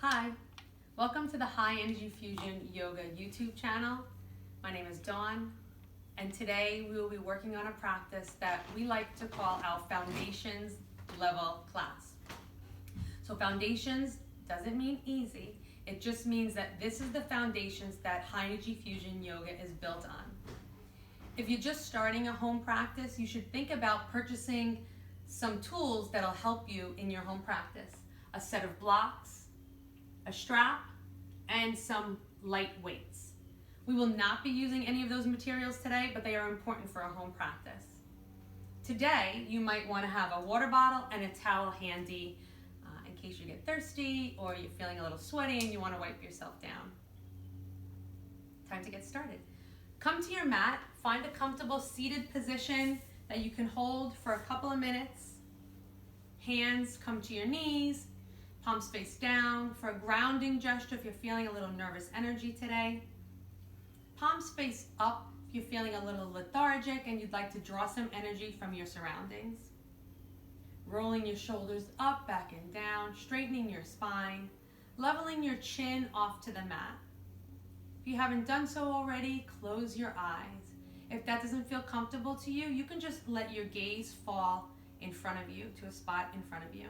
Hi, welcome to the High Energy Fusion Yoga YouTube channel. My name is Dawn, and today we will be working on a practice that we like to call our Foundations level class. So Foundations doesn't mean easy, it just means that this is the foundations that High Energy Fusion Yoga is built on. If you're just starting a home practice, you should think about purchasing some tools that'll help you in your home practice. A set of blocks, a strap, and some light weights. We will not be using any of those materials today, but they are important for a home practice. Today, you might want to have a water bottle and a towel handy in case you get thirsty or you're feeling a little sweaty and you want to wipe yourself down. Time to get started. Come to your mat, find a comfortable seated position that you can hold for a couple of minutes. Hands come to your knees, palms face down for a grounding gesture if you're feeling a little nervous energy today. Palms face up if you're feeling a little lethargic and you'd like to draw some energy from your surroundings. Rolling your shoulders up, back and down, straightening your spine, leveling your chin off to the mat. If you haven't done so already, close your eyes. If that doesn't feel comfortable to you, you can just let your gaze fall in front of you, to a spot in front of you.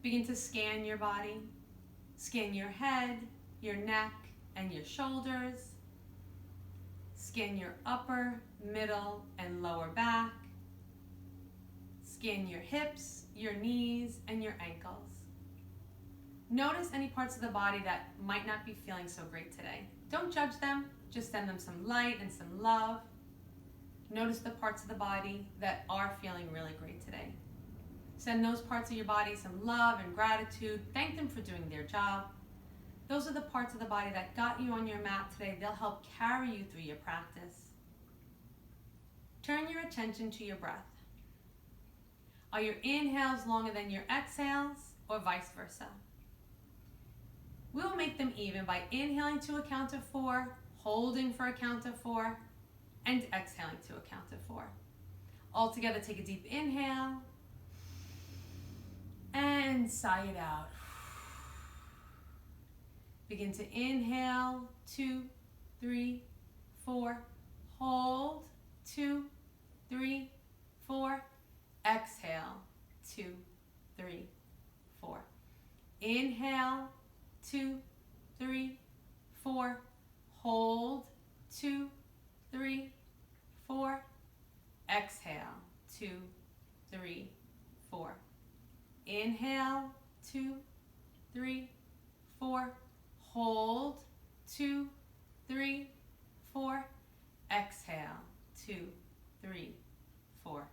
Begin to scan your body. Scan your head, your neck, and your shoulders. Scan your upper, middle, and lower back. Scan your hips, your knees, and your ankles. Notice any parts of the body that might not be feeling so great today. Don't judge them, just send them some light and some love. Notice the parts of the body that are feeling really great today. Send those parts of your body some love and gratitude. Thank them for doing their job. Those are the parts of the body that got you on your mat today. They'll help carry you through your practice. Turn your attention to your breath. Are your inhales longer than your exhales, or vice versa? We'll make them even by inhaling to a count of 4, holding for a count of 4, and exhaling to a count of 4. All together, take a deep inhale and sigh it out. Begin to inhale, 2, 3, 4. Hold, 2, 3, 4. Exhale, 2, 3, 4. Inhale, 2, 3, 4. Hold, 2, 3, 4. Exhale, 2, 3, 4. Inhale, 2, 3, 4. Hold, 2, 3, 4. Exhale, 2, 3, 4.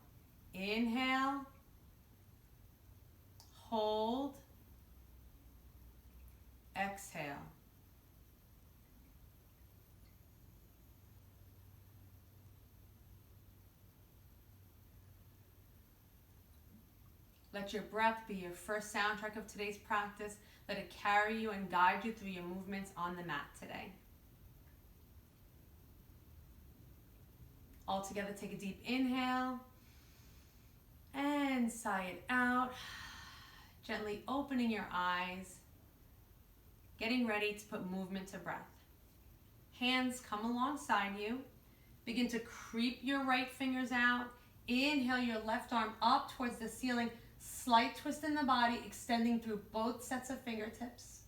Inhale, hold, exhale. Let your breath be your first soundtrack of today's practice. Let it carry you and guide you through your movements on the mat today. All together, take a deep inhale and sigh it out. Gently opening your eyes, getting ready to put movement to breath. Hands come alongside you. Begin to creep your right fingers out. Inhale your left arm up towards the ceiling. Slight twist in the body, extending through both sets of fingertips.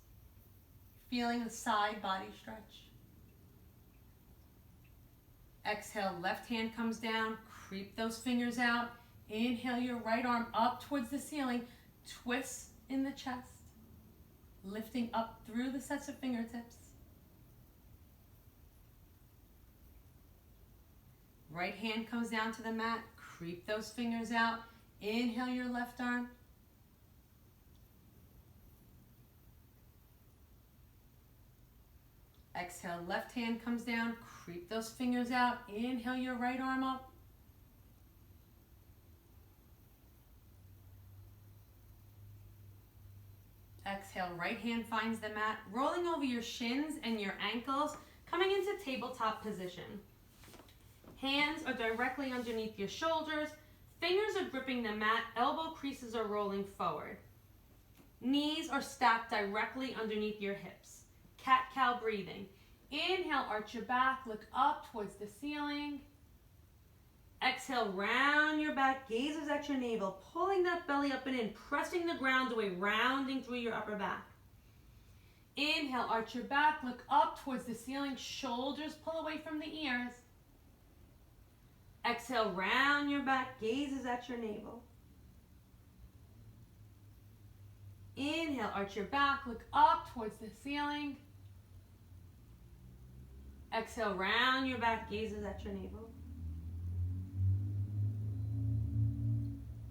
Feeling the side body stretch. Exhale, left hand comes down, creep those fingers out. Inhale your right arm up towards the ceiling, twist in the chest, lifting up through the sets of fingertips. Right hand comes down to the mat, creep those fingers out. Inhale your left arm. Exhale, left hand comes down, creep those fingers out. Inhale your right arm up. Exhale, right hand finds the mat, rolling over your shins and your ankles, coming into tabletop position. Hands are directly underneath your shoulders. Fingers are gripping the mat, elbow creases are rolling forward. Knees are stacked directly underneath your hips. Cat-cow breathing. Inhale, arch your back, look up towards the ceiling. Exhale, round your back, gazes at your navel, pulling that belly up and in, pressing the ground away, rounding through your upper back. Inhale, arch your back, look up towards the ceiling, shoulders pull away from the ears. Exhale, round your back, gazes at your navel. Inhale, arch your back, look up towards the ceiling. Exhale, round your back, gazes at your navel.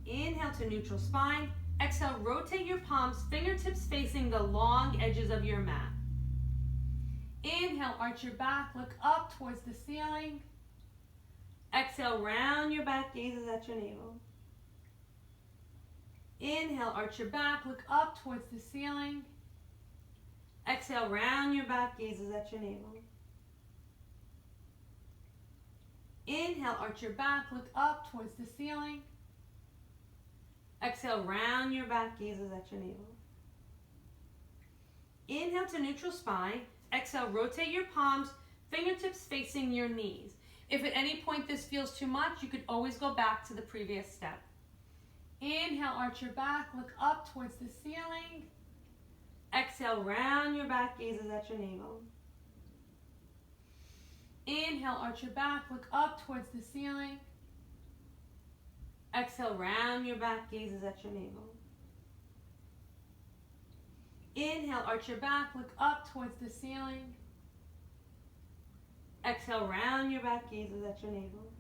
Inhale to neutral spine. Exhale, rotate your palms, fingertips facing the long edges of your mat. Inhale, arch your back, look up towards the ceiling. Exhale, round your back, gazes at your navel. Inhale, arch your back, look up towards the ceiling. Exhale, round your back, gazes at your navel. Inhale, arch your back, look up towards the ceiling. Exhale, round your back, gazes at your navel. Inhale to neutral spine. Exhale, rotate your palms, fingertips facing your knees. If at any point this feels too much, you could always go back to the previous step. Inhale, arch your back, look up towards the ceiling. Exhale, round your back, gazes at your navel. Inhale, arch your back, look up towards the ceiling. Exhale, round your back, gazes at your navel. Inhale, arch your back, look up towards the ceiling. Exhale, round your back, gazes at your navel.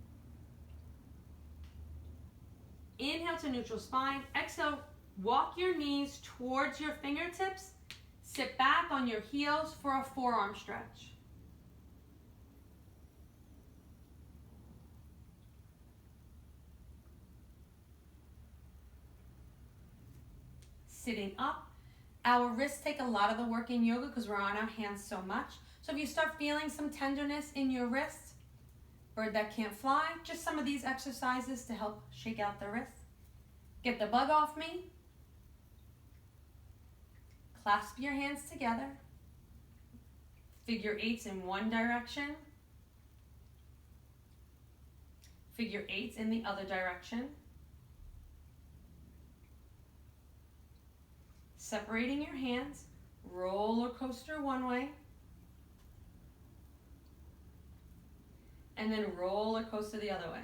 Inhale to neutral spine. Exhale, walk your knees towards your fingertips. Sit back on your heels for a forearm stretch. Sitting up. Our wrists take a lot of the work in yoga because we're on our hands so much. So if you start feeling some tenderness in your wrists, bird that can't fly, just some of these exercises to help shake out the wrists. Get the bug off me. Clasp your hands together. Figure eights in one direction. Figure eights in the other direction. Separating your hands, roller coaster one way, and then roller coaster the other way.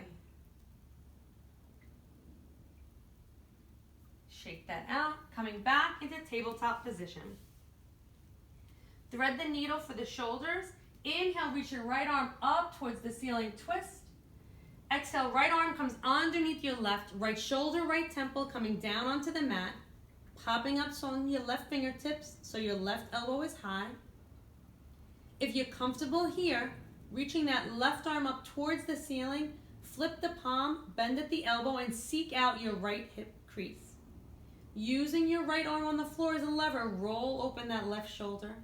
Shake that out, coming back into tabletop position. Thread the needle for the shoulders. Inhale, reach your right arm up towards the ceiling, twist. Exhale, right arm comes underneath your left, right shoulder, right temple coming down onto the mat. Popping up on your left fingertips so your left elbow is high. If you're comfortable here, reaching that left arm up towards the ceiling, flip the palm, bend at the elbow, and seek out your right hip crease. Using your right arm on the floor as a lever, roll open that left shoulder.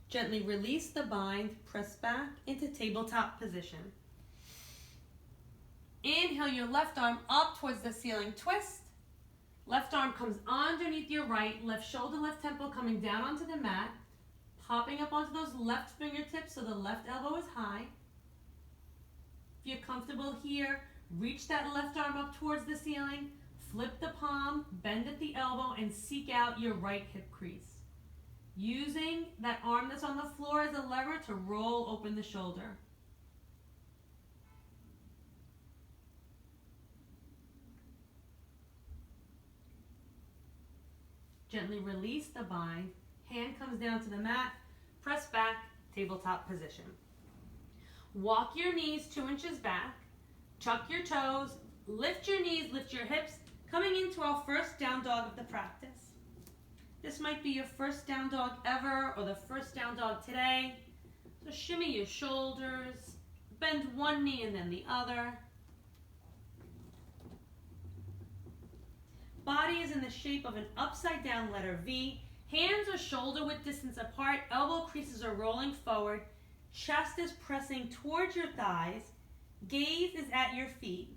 Gently release the bind, press back into tabletop position. Inhale your left arm up towards the ceiling, twist. Left arm comes underneath your right, left shoulder, left temple coming down onto the mat, popping up onto those left fingertips so the left elbow is high. If you're comfortable here, reach that left arm up towards the ceiling, flip the palm, bend at the elbow, and seek out your right hip crease. Using that arm that's on the floor as a lever to roll open the shoulder. Gently release the bind. Hand comes down to the mat. Press back, tabletop position. Walk your knees 2 inches back. Tuck your toes. Lift your knees, lift your hips. Coming into our first down dog of the practice. This might be your first down dog ever or the first down dog today. So shimmy your shoulders, bend one knee and then the other. Body is in the shape of an upside down letter V. Hands are shoulder width distance apart, elbow creases are rolling forward. Chest is pressing towards your thighs. Gaze is at your feet.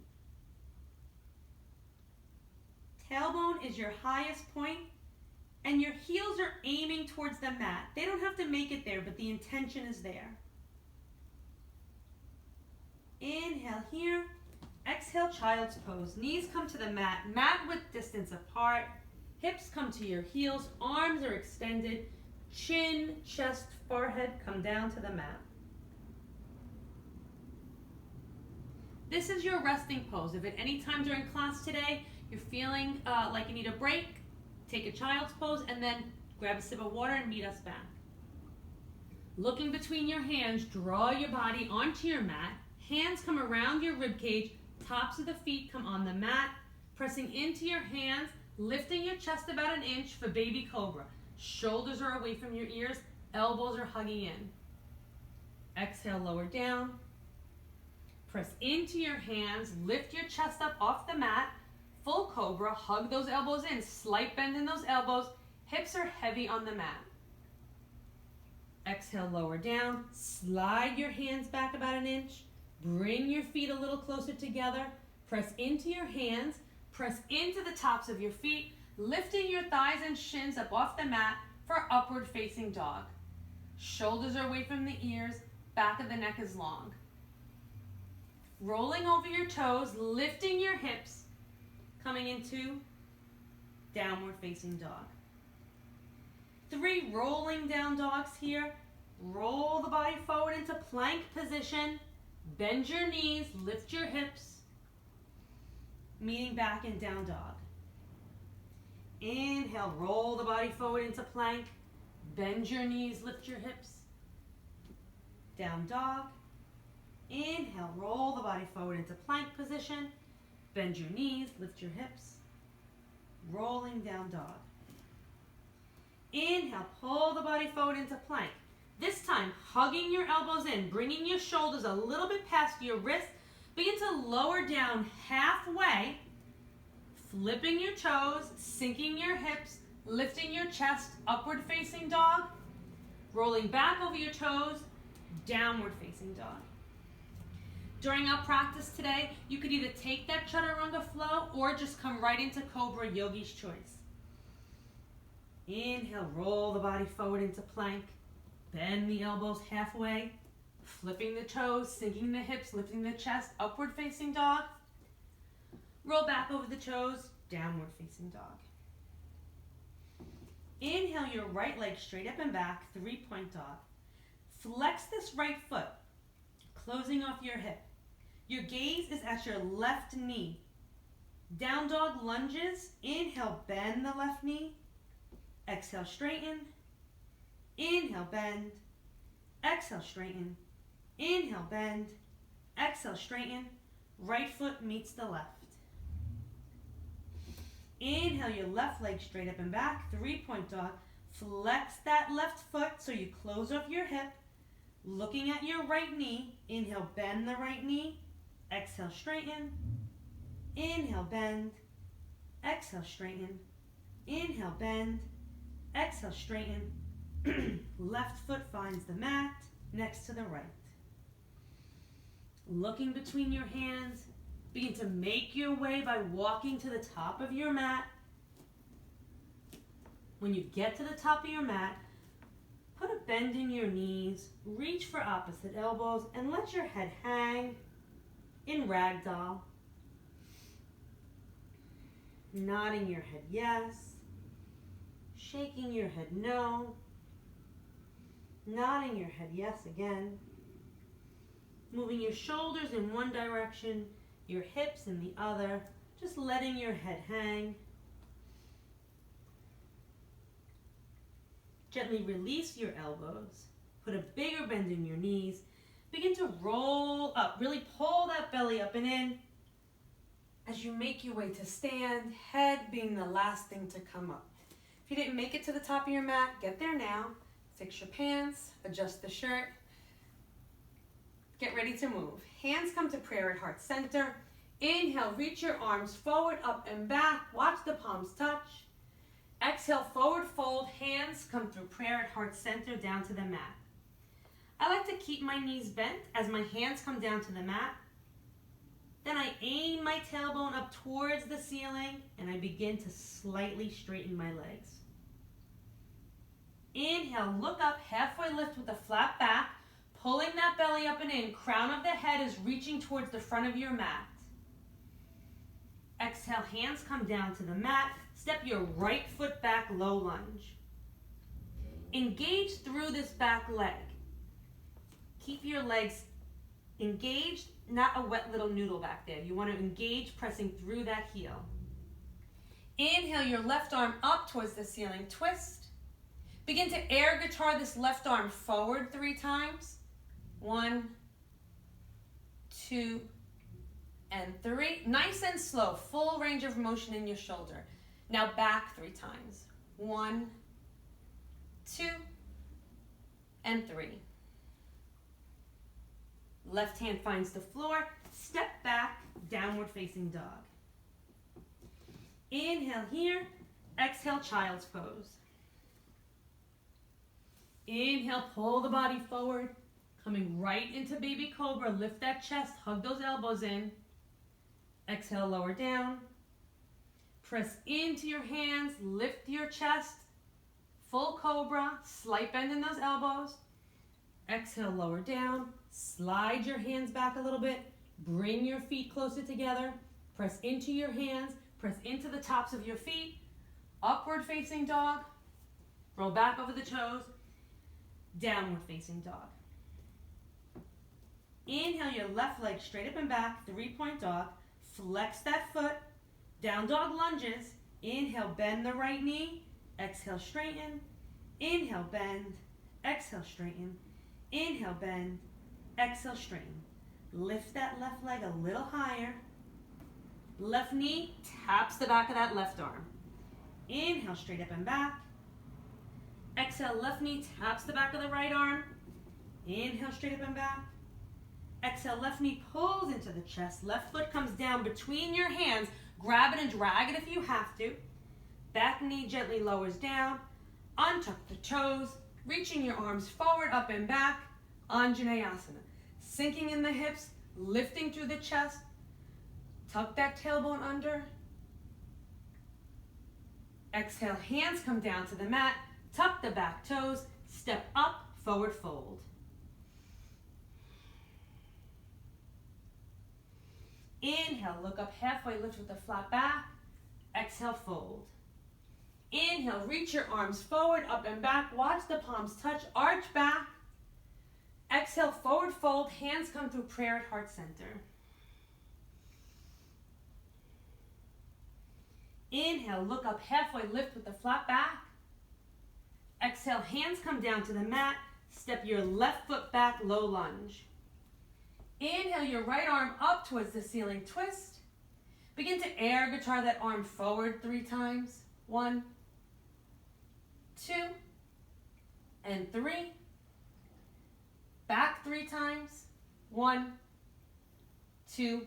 Tailbone is your highest point, and your heels are aiming towards the mat. They don't have to make it there, but the intention is there. Inhale here. Exhale, child's pose. Knees come to the mat, mat width distance apart. Hips come to your heels, arms are extended. Chin, chest, forehead come down to the mat. This is your resting pose. If at any time during class today you're feeling like you need a break, take a child's pose and then grab a sip of water and meet us back. Looking between your hands, draw your body onto your mat. Hands come around your rib cage, tops of the feet come on the mat. Pressing into your hands, lifting your chest about an inch for baby cobra. Shoulders are away from your ears, elbows are hugging in. Exhale, lower down. Press into your hands, lift your chest up off the mat. Full cobra, hug those elbows in, slight bend in those elbows. Hips are heavy on the mat. Exhale, lower down. Slide your hands back about an inch. Bring your feet a little closer together. Press into your hands. Press into the tops of your feet, lifting your thighs and shins up off the mat for upward facing dog. Shoulders are away from the ears, back of the neck is long. Rolling over your toes, lifting your hips, coming into downward facing dog. 3 rolling down dogs here. Roll the body forward into plank position. Bend your knees, lift your hips. Meeting back in down dog. Inhale, roll the body forward into plank. Bend your knees, lift your hips. Down dog. Inhale, roll the body forward into plank position. Bend your knees, lift your hips. Rolling down dog. Inhale, pull the body forward into plank. This time, hugging your elbows in, bringing your shoulders a little bit past your wrists. Begin to lower down halfway, flipping your toes, sinking your hips, lifting your chest, upward facing dog, rolling back over your toes, downward facing dog. During our practice today, you could either take that chaturanga flow or just come right into Cobra, Yogi's choice. Inhale, roll the body forward into plank, bend the elbows halfway, flipping the toes, sinking the hips, lifting the chest, upward facing dog. Roll back over the toes, downward facing dog. Inhale your right leg straight up and back, 3-point dog. Flex this right foot, closing off your hip. Your gaze is at your left knee. Down dog lunges. Inhale, bend the left knee. Exhale, straighten. Inhale, bend. Exhale, straighten. Inhale, bend. Exhale, straighten. Right foot meets the left. Inhale your left leg straight up and back, 3-point dog. Flex that left foot so you close off your hip. Looking at your right knee. Inhale, bend the right knee. Exhale, straighten. Inhale, bend. Exhale, straighten. Inhale, bend. Exhale, straighten. Left foot finds the mat next to the right. Looking between your hands, begin to make your way by walking to the top of your mat. When you get to the top of your mat, put a bend in your knees, reach for opposite elbows, and let your head hang in ragdoll. Nodding your head yes, shaking your head no, nodding your head yes again. Moving your shoulders in one direction, your hips in the other, just letting your head hang. Gently release your elbows. Put a bigger bend in your knees. Begin to roll up. Really pull that belly up and in. As you make your way to stand, head being the last thing to come up. If you didn't make it to the top of your mat, get there now. Fix your pants, adjust the shirt. Get ready to move. Hands come to prayer at heart center. Inhale, reach your arms forward, up and back. Watch the palms touch. Exhale, forward fold. Hands come through prayer at heart center down to the mat. I like to keep my knees bent as my hands come down to the mat. Then I aim my tailbone up towards the ceiling and I begin to slightly straighten my legs. Inhale, look up, halfway lift with a flat back, pulling that belly up and in. Crown of the head is reaching towards the front of your mat. Exhale, hands come down to the mat. Step your right foot back, low lunge. Engage through this back leg. Keep your legs engaged, not a wet little noodle back there. You want to engage, pressing through that heel. Inhale your left arm up towards the ceiling, twist. Begin to air guitar this left arm forward 3 times. 1, 2, and 3. Nice and slow, full range of motion in your shoulder. Now back 3 times. 1, 2, and 3. Left hand finds the floor. Step back, downward facing dog. Inhale here. Exhale, child's pose. Inhale, pull the body forward. Coming right into baby cobra. Lift that chest, hug those elbows in. Exhale, lower down. Press into your hands, lift your chest. Full cobra, slight bend in those elbows. Exhale, lower down. Slide your hands back a little bit. Bring your feet closer together. Press into your hands. Press into the tops of your feet. Upward facing dog. Roll back over the toes. Downward facing dog. Inhale your left leg straight up and back, 3-point dog. Flex that foot. Down dog lunges. Inhale, bend the right knee. Exhale, straighten. Inhale, bend. Exhale, straighten. Inhale, bend. Exhale, straighten. Lift that left leg a little higher. Left knee taps the back of that left arm. Inhale, straight up and back. Exhale, left knee taps the back of the right arm. Inhale, straight up and back. Exhale, left knee pulls into the chest. Left foot comes down between your hands. Grab it and drag it if you have to. Back knee gently lowers down. Untuck the toes. Reaching your arms forward, up and back. Anjaneyasana. Sinking in the hips, lifting through the chest. Tuck that tailbone under. Exhale, hands come down to the mat. Tuck the back toes. Step up, forward fold. Inhale, look up halfway, lift with a flat back. Exhale, fold. Inhale, reach your arms forward, up and back. Watch the palms touch, arch back. Exhale, forward fold. Hands come through prayer at heart center. Inhale, look up halfway, lift with a flat back. Exhale, hands come down to the mat. Step your left foot back, low lunge. Inhale your right arm up towards the ceiling, twist. Begin to air guitar that arm forward 3 times. 1, 2, and 3. Back 3 times. 1, 2,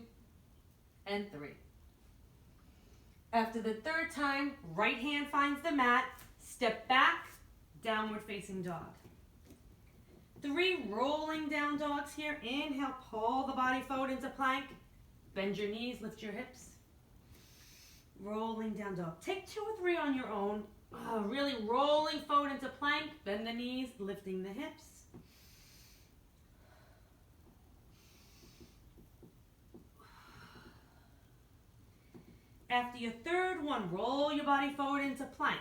and 3. After the 3rd time, right hand finds the mat. Step back, downward facing dog. 3 rolling down dogs here. Inhale, pull the body forward into plank. Bend your knees, lift your hips. Rolling down dog. Take 2 or 3 on your own. Really rolling forward into plank. Bend the knees, lifting the hips. After your 3rd one, roll your body forward into plank.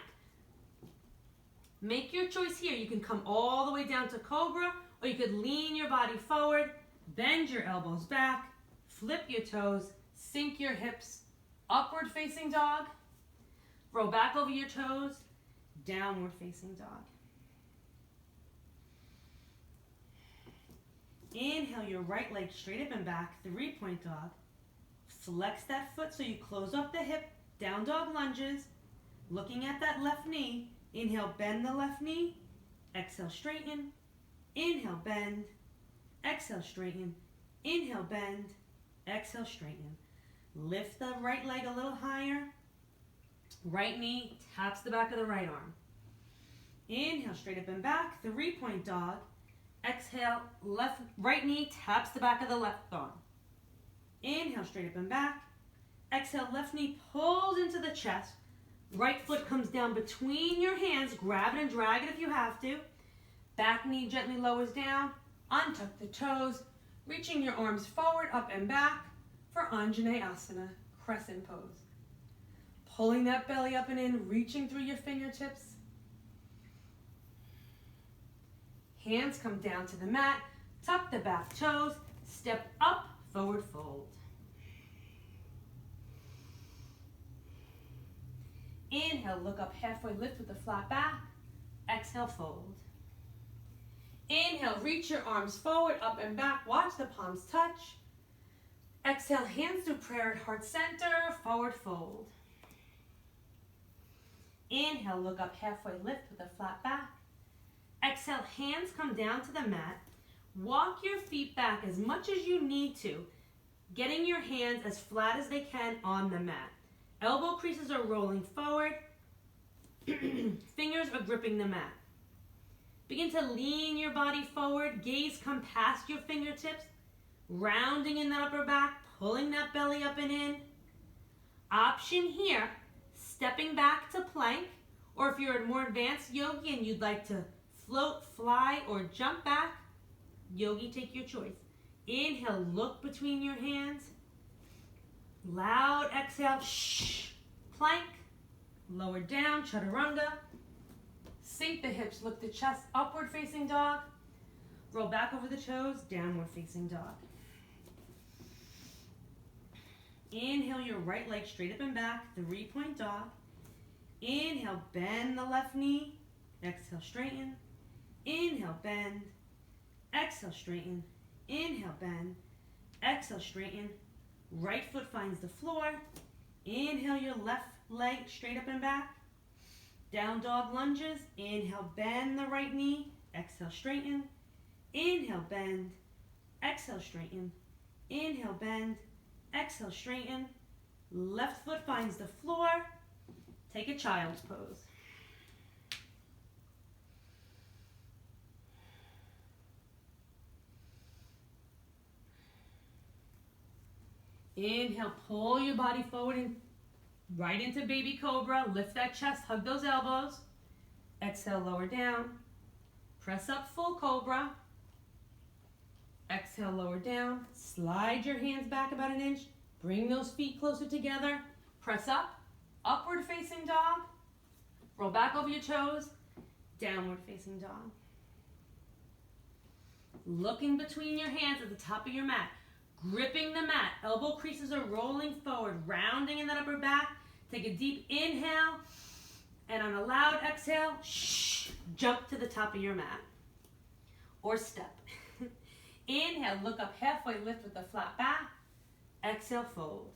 Make your choice here. You can come all the way down to cobra, or you could lean your body forward, bend your elbows back, flip your toes, sink your hips, upward facing dog, roll back over your toes, downward facing dog. Inhale your right leg straight up and back, 3-point dog. Flex that foot so you close up the hip, down dog lunges, looking at that left knee. Inhale, bend the left knee. Exhale, straighten. Inhale, bend. Exhale, straighten. Inhale, bend. Exhale, straighten. Lift the right leg a little higher. Right knee taps the back of the right arm. Inhale, straight up and back, 3-point dog. Exhale, right knee taps the back of the left arm. Inhale, straight up and back. Exhale, left knee pulls into the chest. Right foot comes down between your hands. Grab it and drag it if you have to. Back knee gently lowers down. Untuck the toes. Reaching your arms forward, up and back for Anjaneyasana, crescent pose. Pulling that belly up and in, reaching through your fingertips. Hands come down to the mat. Tuck the back toes. Step up, forward fold. Inhale, look up halfway, lift with a flat back. Exhale, fold. Inhale, reach your arms forward, up and back. Watch the palms touch. Exhale, hands to prayer at heart center, forward fold. Inhale, look up halfway, lift with a flat back. Exhale, hands come down to the mat. Walk your feet back as much as you need to, getting your hands as flat as they can on the mat. Elbow creases are rolling forward. Fingers are gripping the mat. Begin to lean your body forward. Gaze come past your fingertips. Rounding in that upper back, pulling that belly up and in. Option here, stepping back to plank, or if you're a more advanced yogi and you'd like to float, fly, or jump back, yogi, take your choice. Inhale, look between your hands. Loud exhale, shh, plank. Lower down, chaturanga. Sink the hips, look the chest, upward facing dog. Roll back over the toes, downward facing dog. Inhale your right leg straight up and back, 3-point dog. Inhale, bend the left knee. Exhale, straighten. Inhale, bend. Exhale, straighten. Inhale, bend. Exhale, straighten. Right foot finds the floor. Inhale your left leg straight up and back. Down dog lunges. Inhale, bend the right knee. Exhale, straighten. Inhale, bend. Exhale, straighten. Inhale, bend. Exhale, straighten. Left foot finds the floor. Take a child's pose. Inhale, pull your body forward and right into baby cobra. Lift that chest, hug those elbows. Exhale, lower down. Press up, full cobra. Exhale, lower down. Slide your hands back about an inch. Bring those feet closer together. Press up, upward facing dog. Roll back over your toes. Downward facing dog. Looking between your hands at the top of your mat. Gripping the mat. Elbow creases are rolling forward. Rounding in that upper back. Take a deep inhale. And on a loud exhale, shh, jump to the top of your mat. Or step. Inhale, look up halfway, lift with a flat back. Exhale, fold.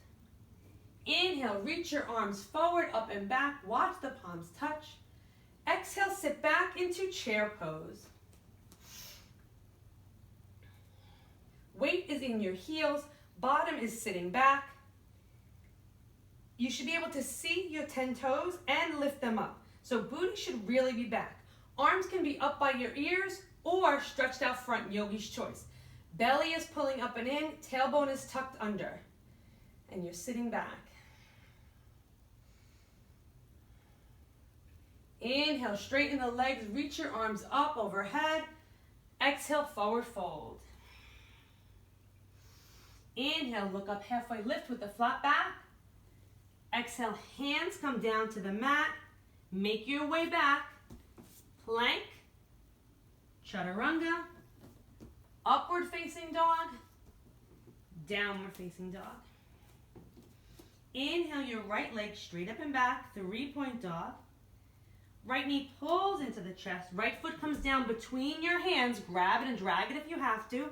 Inhale, reach your arms forward, up and back. Watch the palms touch. Exhale, sit back into chair pose. Weight is in your heels. Bottom is sitting back. You should be able to see your 10 toes and lift them up. So booty should really be back. Arms can be up by your ears or stretched out front, yogi's choice. Belly is pulling up and in, tailbone is tucked under. And you're sitting back. Inhale, straighten the legs, reach your arms up overhead. Exhale, forward fold. Inhale, look up halfway, lift with a flat back. Exhale, hands come down to the mat. Make your way back. Plank, chaturanga, upward facing dog, downward facing dog. Inhale your right leg straight up and back, 3-point dog. Right knee pulls into the chest. Right foot comes down between your hands. Grab it and drag it if you have to.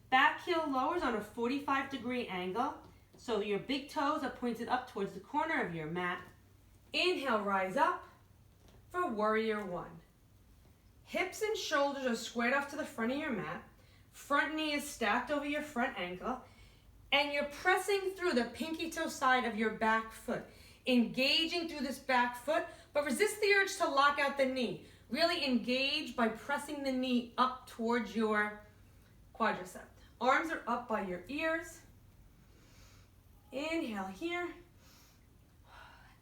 Back heel lowers on a 45-degree angle. So your big toes are pointed up towards the corner of your mat. Inhale, rise up for warrior one. Hips and shoulders are squared off to the front of your mat. Front knee is stacked over your front ankle. And you're pressing through the pinky toe side of your back foot. Engaging through this back foot, but resist the urge to lock out the knee. Really engage by pressing the knee up towards your quadricep. Arms are up by your ears. Inhale here.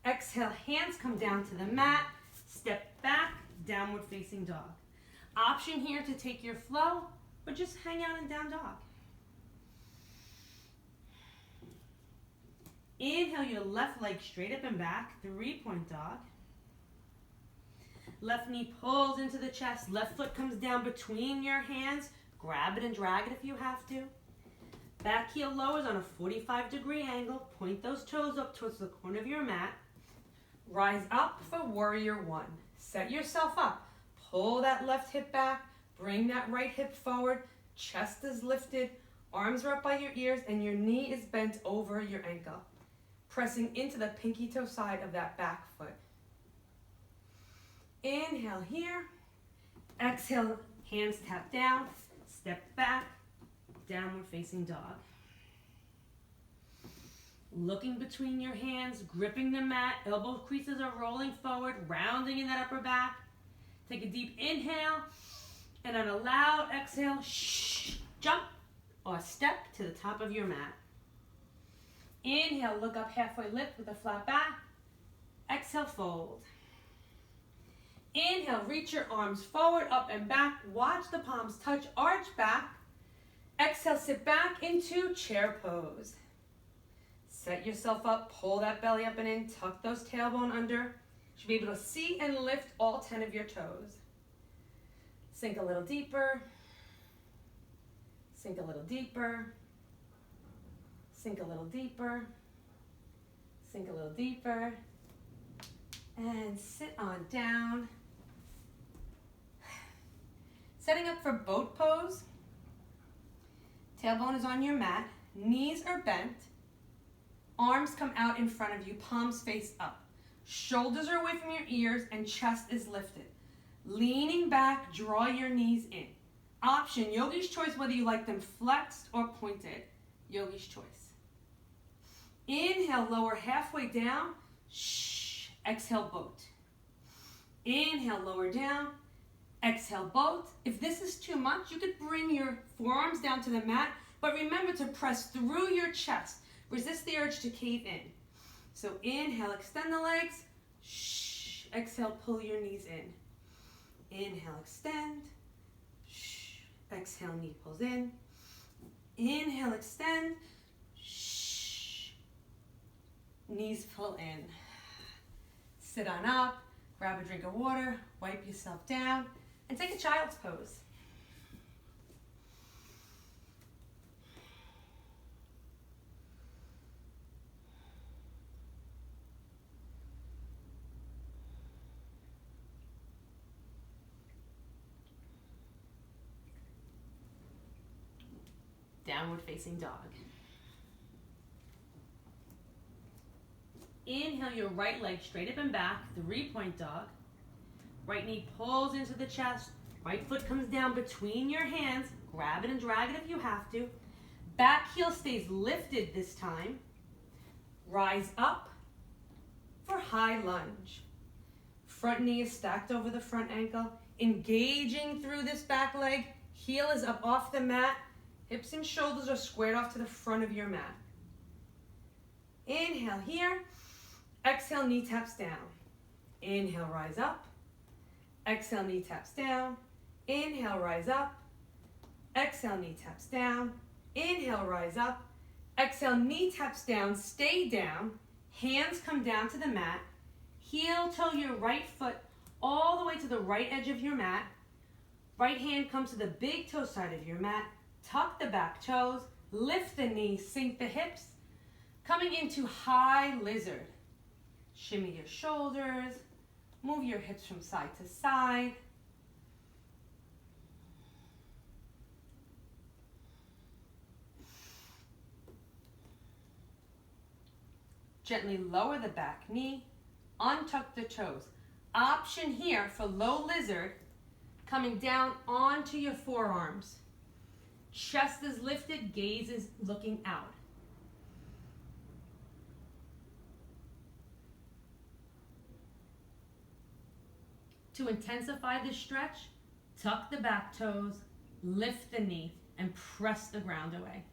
Exhale, hands come down to the mat. Step back, downward facing dog. Option here to take your flow, or just hang out in down dog. Inhale your left leg straight up and back, 3-point dog. Left knee pulls into the chest, left foot comes down between your hands. Grab it and drag it if you have to. Back heel lowers on a 45-degree angle. Point those toes up towards the corner of your mat. Rise up for warrior one. Set yourself up. Pull that left hip back. Bring that right hip forward. Chest is lifted. Arms are up by your ears and your knee is bent over your ankle. Pressing into the pinky toe side of that back foot. Inhale here. Exhale, hands tap down. Step back. Downward facing dog. Looking between your hands, gripping the mat, elbow creases are rolling forward, rounding in that upper back. Take a deep inhale, and on a loud exhale, jump or step to the top of your mat. Inhale, look up halfway lift with a flat back. Exhale, fold. Inhale, reach your arms forward, up and back. Watch the palms touch, arch back. Exhale, sit back into chair pose. Set yourself up, pull that belly up and in, tuck those tailbone under. You should be able to see and lift all 10 of your toes. Sink a little deeper. Sink a little deeper. Sink a little deeper. Sink a little deeper. And sit on down. Setting up for boat pose. Tailbone is on your mat. Knees are bent. Arms come out in front of you, palms face up. Shoulders are away from your ears and chest is lifted. Leaning back, draw your knees in. Option, yogi's choice, whether you like them flexed or pointed. Yogi's choice. Inhale, lower halfway down. Exhale, boat. Inhale, lower down. Exhale, boat. If this is too much, you could bring your forearms down to the mat, but remember to press through your chest. Resist the urge to cave in. So inhale, extend the legs. Exhale, pull your knees in. Inhale, extend. Exhale, knee pulls in. Inhale, extend. Knees pull in. Sit on up, grab a drink of water, wipe yourself down, and take a child's pose. Downward facing dog. Inhale your right leg straight up and back, 3-point dog. Right knee pulls into the chest. Right foot comes down between your hands. Grab it and drag it if you have to. Back heel stays lifted this time. Rise up for high lunge. Front knee is stacked over the front ankle. Engaging through this back leg. Heel is up off the mat. Hips and shoulders are squared off to the front of your mat. Inhale here. Exhale, knee taps down. Inhale, rise up. Exhale, knee taps down. Inhale, rise up. Exhale, knee taps down. Inhale, rise up. Exhale, knee taps down. Stay down. Hands come down to the mat. Heel toe your right foot all the way to the right edge of your mat. Right hand comes to the big toe side of your mat. Tuck the back toes. Lift the knees. Sink the hips. Coming into high lizard. Shimmy your shoulders. Move your hips from side to side. Gently lower the back knee. Untuck the toes. Option here for low lizard, coming down onto your forearms. Chest is lifted, gaze is looking out. To intensify this stretch, tuck the back toes, lift the knee, and press the ground away.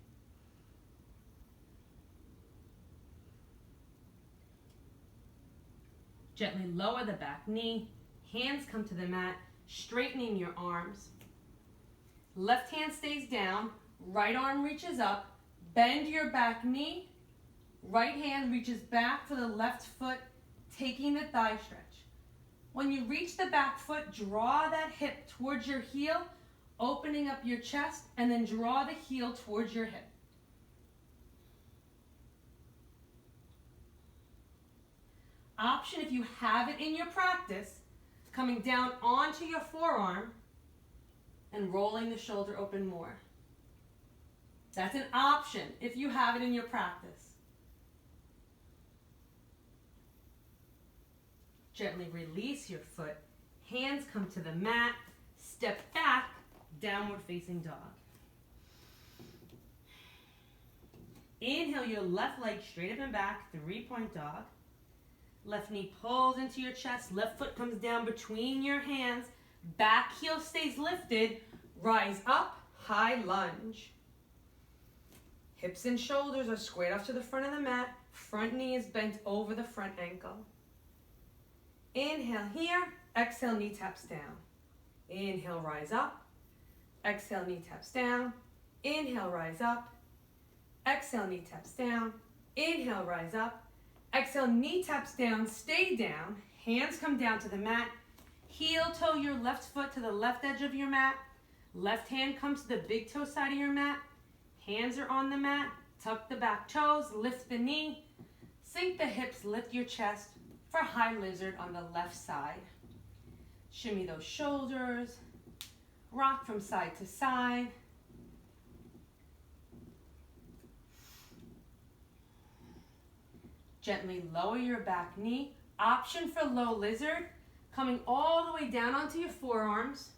Gently lower the back knee. Hands come to the mat, straightening your arms. Left hand stays down, right arm reaches up. Bend your back knee. Right hand reaches back for the left foot, taking the thigh stretch. When you reach the back foot, draw that hip towards your heel, opening up your chest, and then draw the heel towards your hip. Option, if you have it in your practice, coming down onto your forearm and rolling the shoulder open more. That's an option if you have it in your practice. Gently release your foot. Hands come to the mat. Step back, downward facing dog. Inhale your left leg straight up and back, 3-point dog. Left knee pulls into your chest. Left foot comes down between your hands. Back heel stays lifted. Rise up, high lunge. Hips and shoulders are squared off to the front of the mat. Front knee is bent over the front ankle. Inhale here. Exhale, knee taps down. Inhale, rise up. Exhale, knee taps down. Inhale, rise up. Exhale, knee taps down. Inhale, rise up. Exhale, knee taps down, stay down. Hands come down to the mat. Heel toe your left foot to the left edge of your mat. Left hand comes to the big toe side of your mat. Hands are on the mat. Tuck the back toes, lift the knee. Sink the hips, lift your chest for high lizard on the left side. Shimmy those shoulders. Rock from side to side. Gently lower your back knee. Option for low lizard, coming all the way down onto your forearms.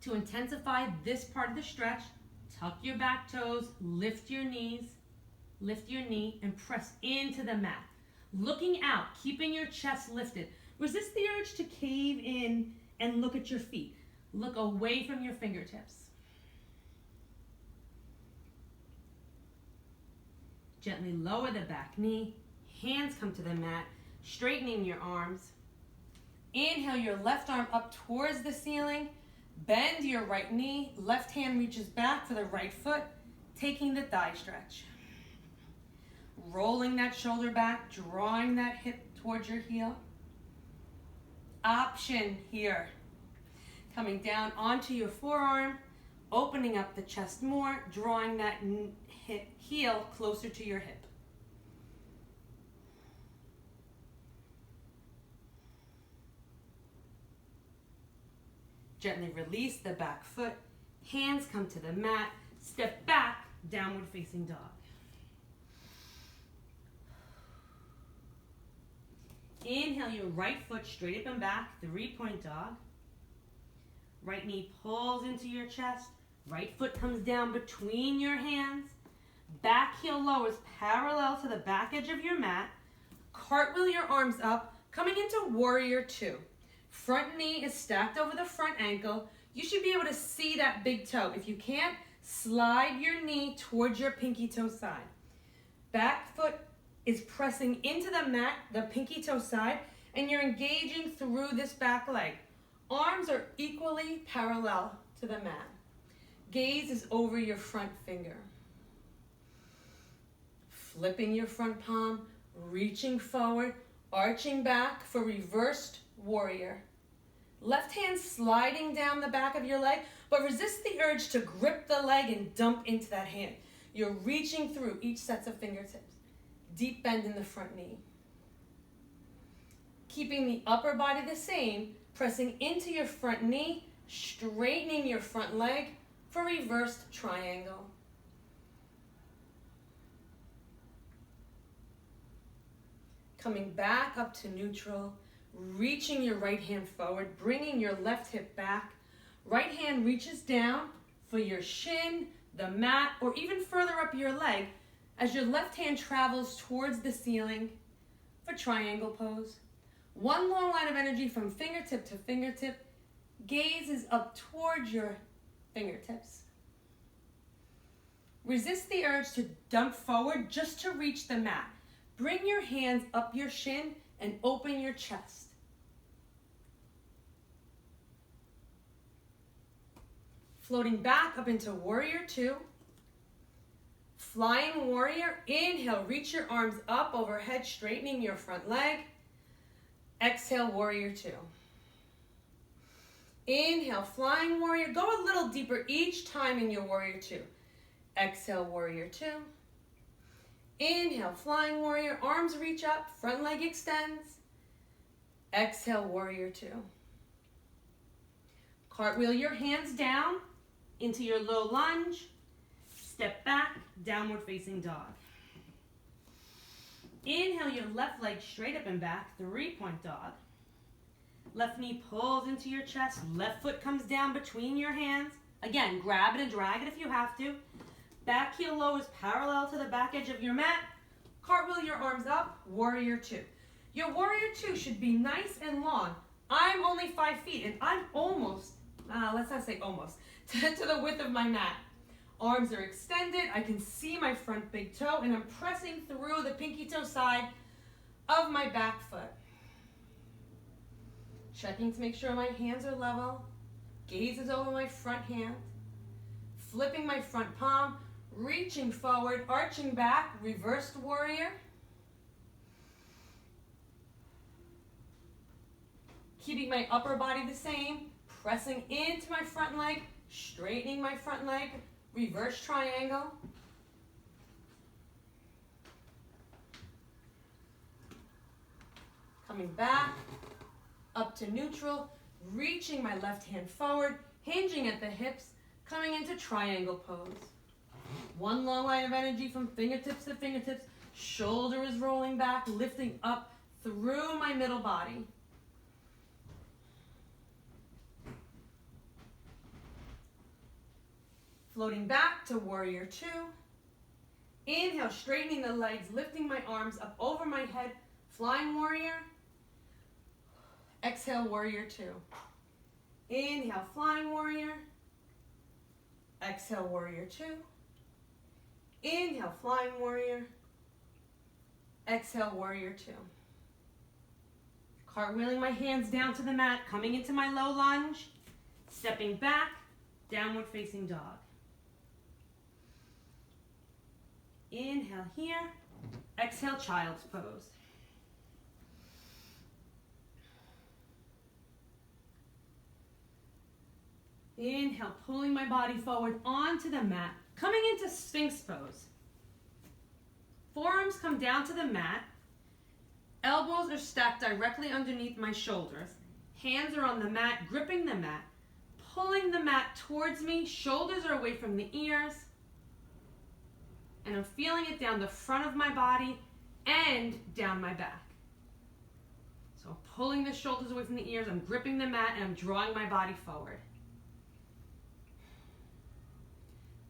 To intensify this part of the stretch, tuck your back toes, lift your knees, lift your knee, and press into the mat. Looking out, keeping your chest lifted. Resist the urge to cave in and look at your feet. Look away from your fingertips. Gently lower the back knee. Hands come to the mat, straightening your arms. Inhale your left arm up towards the ceiling. Bend your right knee. Left hand reaches back for the right foot, taking the thigh stretch. Rolling that shoulder back, drawing that hip towards your heel. Option here. Coming down onto your forearm, opening up the chest more, drawing that heel closer to your hip. Gently release the back foot. Hands come to the mat. Step back, downward facing dog. Inhale your right foot straight up and back, 3-point dog. Right knee pulls into your chest. Right foot comes down between your hands. Back heel lowers parallel to the back edge of your mat. Cartwheel your arms up, coming into warrior two. Front knee is stacked over the front ankle. You should be able to see that big toe. If you can't, slide your knee towards your pinky toe side. Back foot is pressing into the mat, the pinky toe side, and you're engaging through this back leg. Arms are equally parallel to the mat. Gaze is over your front finger. Flipping your front palm, reaching forward, arching back for reversed warrior. Left hand sliding down the back of your leg, but resist the urge to grip the leg and dump into that hand. You're reaching through each set of fingertips. Deep bend in the front knee. Keeping the upper body the same, pressing into your front knee, straightening your front leg for reversed triangle. Coming back up to neutral, reaching your right hand forward, bringing your left hip back. Right hand reaches down for your shin, the mat, or even further up your leg as your left hand travels towards the ceiling for triangle pose. One long line of energy from fingertip to fingertip. Gaze is up towards your fingertips. Resist the urge to dump forward just to reach the mat. Bring your hands up your shin and open your chest. Floating back up into warrior two. Flying warrior, inhale, reach your arms up overhead, straightening your front leg. Exhale, warrior two. Inhale, flying warrior, go a little deeper each time in your warrior two. Exhale, warrior two. Inhale, flying warrior, arms reach up, front leg extends. Exhale, warrior two. Cartwheel your hands down into your low lunge. Step back, downward facing dog. Inhale your left leg straight up and back, 3-point dog. Left knee pulls into your chest, left foot comes down between your hands. Again, grab it and drag it if you have to. Back heel low is parallel to the back edge of your mat. Cartwheel your arms up, warrior two. Your warrior two should be nice and long. I'm only 5 feet and I'm almost, let's not say almost, to the width of my mat. Arms are extended, I can see my front big toe, and I'm pressing through the pinky toe side of my back foot. Checking to make sure my hands are level. Gaze is over my front hand. Flipping my front palm, reaching forward, arching back, reversed warrior. Keeping my upper body the same, pressing into my front leg, straightening my front leg, reverse triangle. Coming back, up to neutral, reaching my left hand forward, hinging at the hips, coming into triangle pose. One long line of energy from fingertips to fingertips, shoulder is rolling back, lifting up through my middle body. Floating back to warrior two. Inhale, straightening the legs, lifting my arms up over my head, flying warrior. Exhale, warrior two. Inhale, flying warrior. Exhale, warrior two. Inhale, flying warrior. Exhale, warrior two. Cartwheeling my hands down to the mat, coming into my low lunge, stepping back, downward facing dog. Inhale here, exhale, child's pose. Inhale, pulling my body forward onto the mat, coming into Sphinx pose. Forearms come down to the mat, elbows are stacked directly underneath my shoulders, hands are on the mat, gripping the mat, pulling the mat towards me, shoulders are away from the ears, and I'm feeling it down the front of my body and down my back. So I'm pulling the shoulders away from the ears, I'm gripping the mat, and I'm drawing my body forward.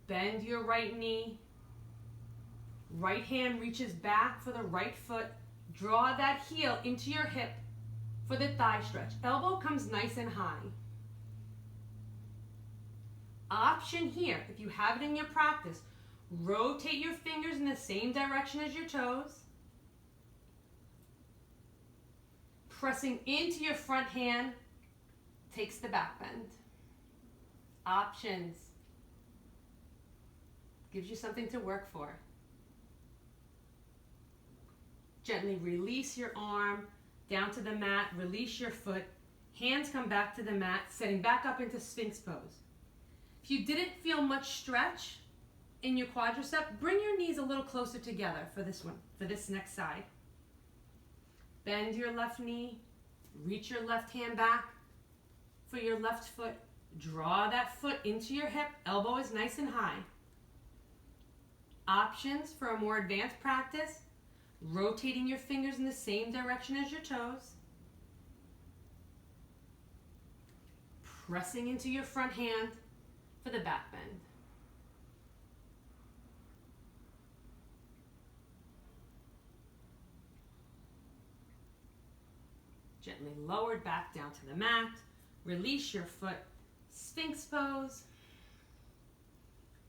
Bend your right knee. Right hand reaches back for the right foot. Draw that heel into your hip for the thigh stretch. Elbow comes nice and high. Option here, if you have it in your practice, rotate your fingers in the same direction as your toes. Pressing into your front hand takes the back bend. Options. Gives you something to work for. Gently release your arm down to the mat, release your foot. Hands come back to the mat, setting back up into Sphinx pose. If you didn't feel much stretch in your quadricep, bring your knees a little closer together for this one, for this next side. Bend your left knee, reach your left hand back for your left foot. Draw that foot into your hip, elbow is nice and high. Options for a more advanced practice, rotating your fingers in the same direction as your toes. Pressing into your front hand for the back bend. Gently lowered back down to the mat. Release your foot. Sphinx pose.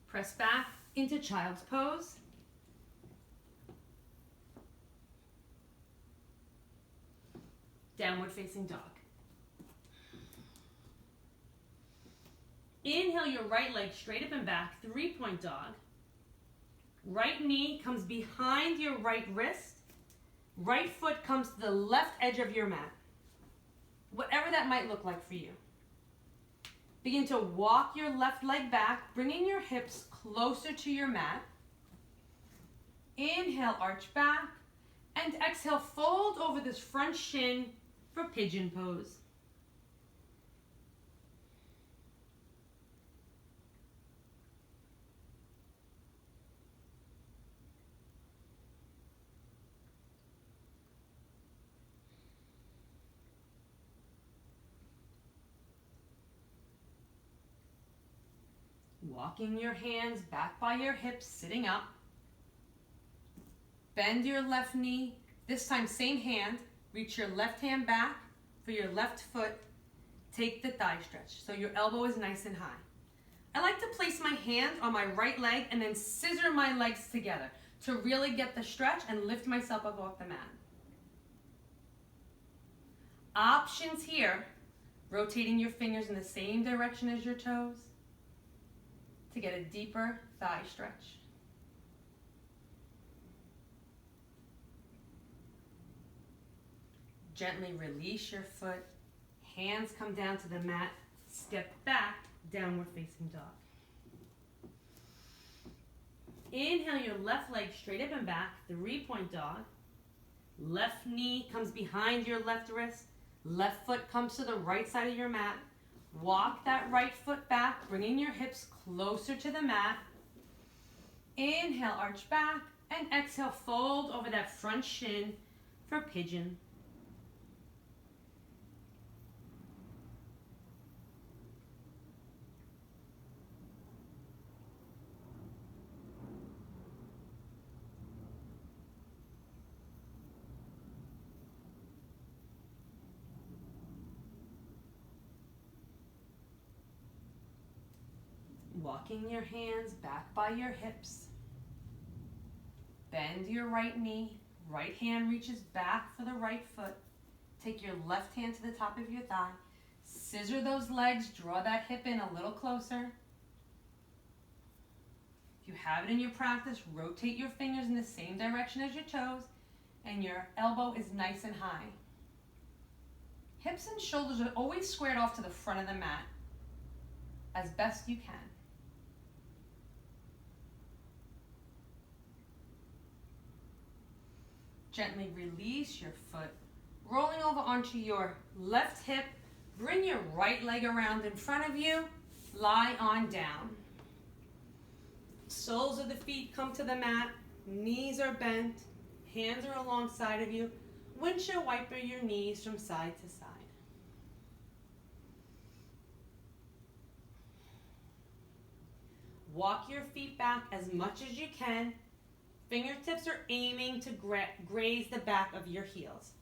Press back into child's pose. Downward facing dog. Inhale your right leg straight up and back, 3-point dog. Right knee comes behind your right wrist. Right foot comes to the left edge of your mat. Whatever that might look like for you. Begin to walk your left leg back, bringing your hips closer to your mat. Inhale, arch back, and exhale, fold over this front shin for pigeon pose. Walking your hands back by your hips, sitting up. Bend your left knee. This time, same hand. Reach your left hand back for your left foot. Take the thigh stretch so your elbow is nice and high. I like to place my hand on my right leg and then scissor my legs together to really get the stretch and lift myself up off the mat. Options here, rotating your fingers in the same direction as your toes to get a deeper thigh stretch. Gently release your foot, hands come down to the mat, step back, downward facing dog. Inhale your left leg straight up and back, 3-point dog. Left knee comes behind your left wrist, left foot comes to the right side of your mat. Walk that right foot back, bringing your hips closer to the mat. Inhale, arch back, and exhale, fold over that front shin for pigeon. Walking your hands back by your hips. Bend your right knee. Right hand reaches back for the right foot. Take your left hand to the top of your thigh. Scissor those legs. Draw that hip in a little closer. If you have it in your practice, rotate your fingers in the same direction as your toes, and your elbow is nice and high. Hips and shoulders are always squared off to the front of the mat as best you can. Gently release your foot, rolling over onto your left hip. Bring your right leg around in front of you. Lie on down. Soles of the feet come to the mat. Knees are bent. Hands are alongside of you. Windshield wiper your knees from side to side. Walk your feet back as much as you can. Fingertips are aiming to graze the back of your heels.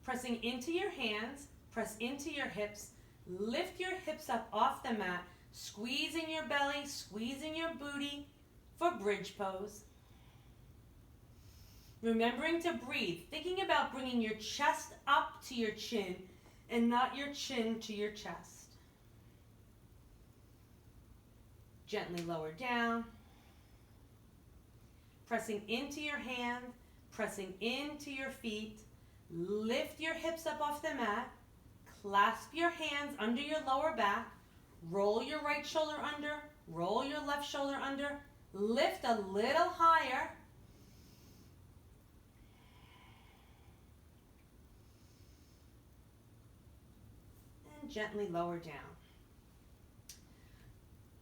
Pressing into your hands, press into your hips. Lift your hips up off the mat, squeezing your belly, squeezing your booty for bridge pose. Remembering to breathe, thinking about bringing your chest up to your chin and not your chin to your chest. Gently lower down. Pressing into your hand, pressing into your feet. Lift your hips up off the mat. Clasp your hands under your lower back. Roll your right shoulder under. Roll your left shoulder under. Lift a little higher. And gently lower down.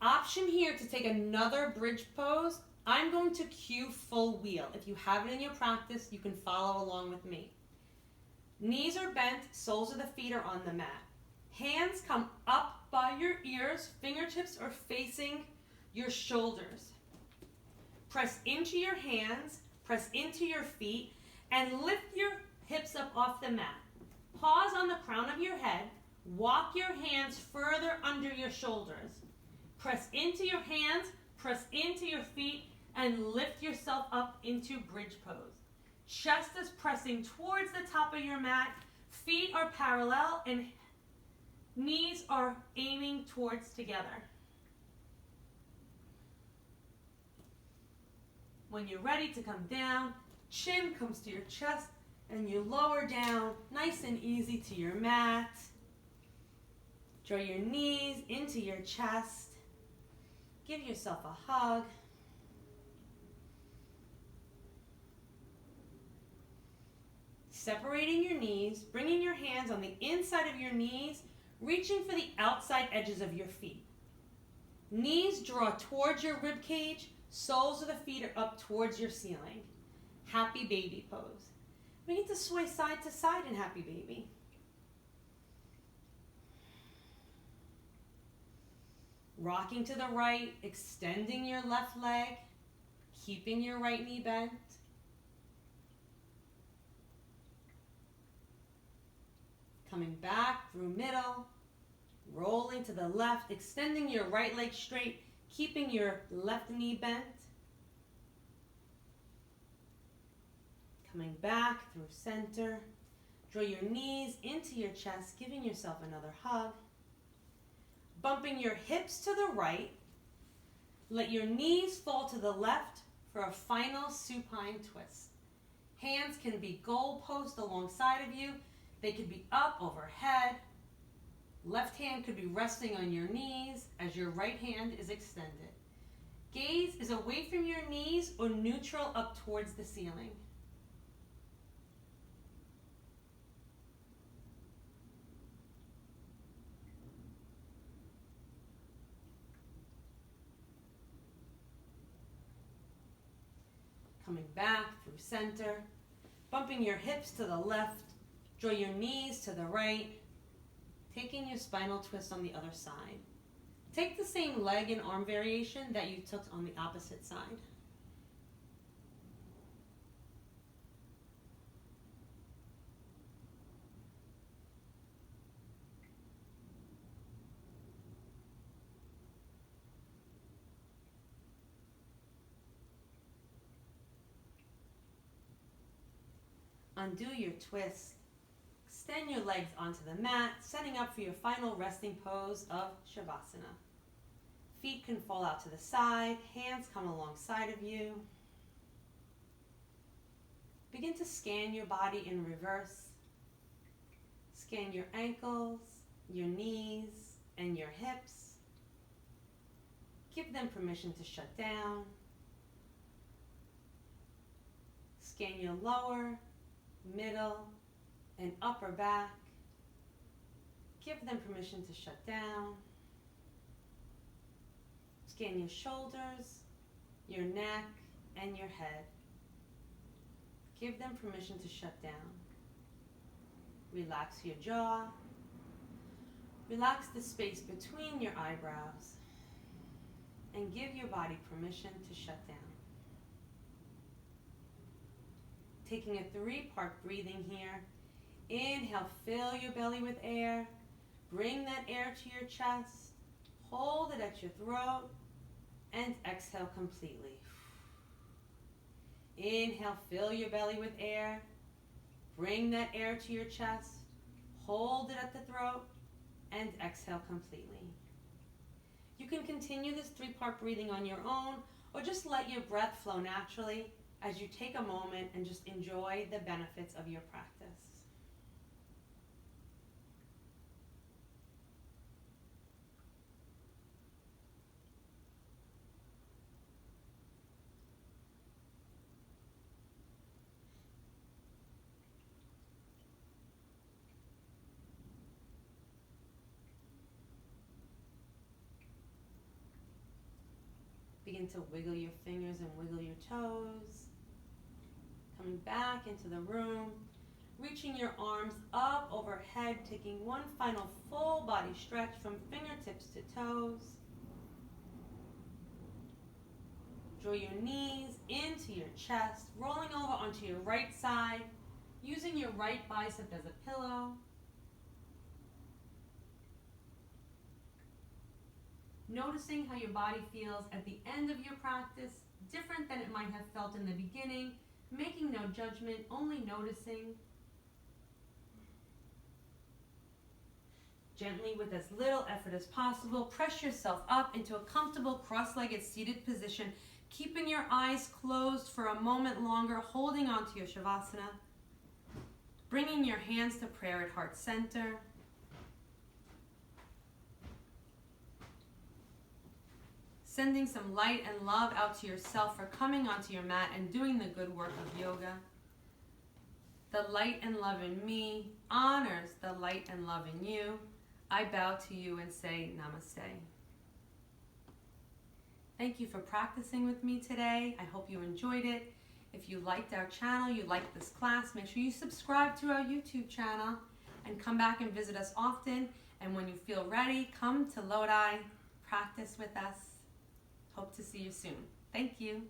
Option here to take another bridge pose. I'm going to cue full wheel. If you have it in your practice, you can follow along with me. Knees are bent, soles of the feet are on the mat. Hands come up by your ears, fingertips are facing your shoulders. Press into your hands, press into your feet, and lift your hips up off the mat. Pause on the crown of your head, walk your hands further under your shoulders. Press into your hands, Press into your feet and lift yourself up into bridge pose. Chest is pressing towards the top of your mat. Feet are parallel and knees are aiming towards together. When you're ready to come down, chin comes to your chest and you lower down nice and easy to your mat. Draw your knees into your chest. Give yourself a hug. Separating your knees, bringing your hands on the inside of your knees, reaching for the outside edges of your feet. Knees draw towards your rib cage, soles of the feet are up towards your ceiling. Happy baby pose. Begin to sway side to side in happy baby. Rocking to the right, extending your left leg, keeping your right knee bent. Coming back through middle, rolling to the left, extending your right leg straight, keeping your left knee bent. Coming back through center, draw your knees into your chest, giving yourself another hug. Bumping your hips to the right, let your knees fall to the left for a final supine twist. Hands can be goalpost alongside of you. They could be up overhead. Left hand could be resting on your knees as your right hand is extended. Gaze is away from your knees or neutral up towards the ceiling. Coming back through center, bumping your hips to the left, draw your knees to the right, taking your spinal twist on the other side. Take the same leg and arm variation that you took on the opposite side. Undo your twist. Extend your legs onto the mat, setting up for your final resting pose of Shavasana. Feet can fall out to the side, hands come alongside of you. Begin to scan your body in reverse. Scan your ankles, your knees, and your hips. Give them permission to shut down. Scan your lower, middle, and upper back. Give them permission to shut down. Scan your shoulders, your neck, and your head. Give them permission to shut down. Relax your jaw. Relax the space between your eyebrows. And give your body permission to shut down. Taking a 3-part breathing here. Inhale, fill your belly with air. Bring that air to your chest. Hold it at your throat. And exhale completely. Inhale, fill your belly with air. Bring that air to your chest. Hold it at the throat. And exhale completely. You can continue this 3-part breathing on your own, or just let your breath flow naturally as you take a moment and just enjoy the benefits of your practice. Begin to wiggle your fingers and wiggle your toes. Coming back into the room, reaching your arms up overhead, taking one final full body stretch from fingertips to toes. Draw your knees into your chest, rolling over onto your right side, using your right bicep as a pillow. Noticing how your body feels at the end of your practice, different than it might have felt in the beginning, making no judgment, only noticing. Gently, with as little effort as possible, press yourself up into a comfortable cross-legged seated position, keeping your eyes closed for a moment longer, holding on to your Shavasana. Bringing your hands to prayer at heart center. Sending some light and love out to yourself for coming onto your mat and doing the good work of yoga. The light and love in me honors the light and love in you. I bow to you and say namaste. Thank you for practicing with me today. I hope you enjoyed it. If you liked our channel, you liked this class, make sure you subscribe to our YouTube channel and come back and visit us often. And when you feel ready, come to Lodi, practice with us. Hope to see you soon. Thank you.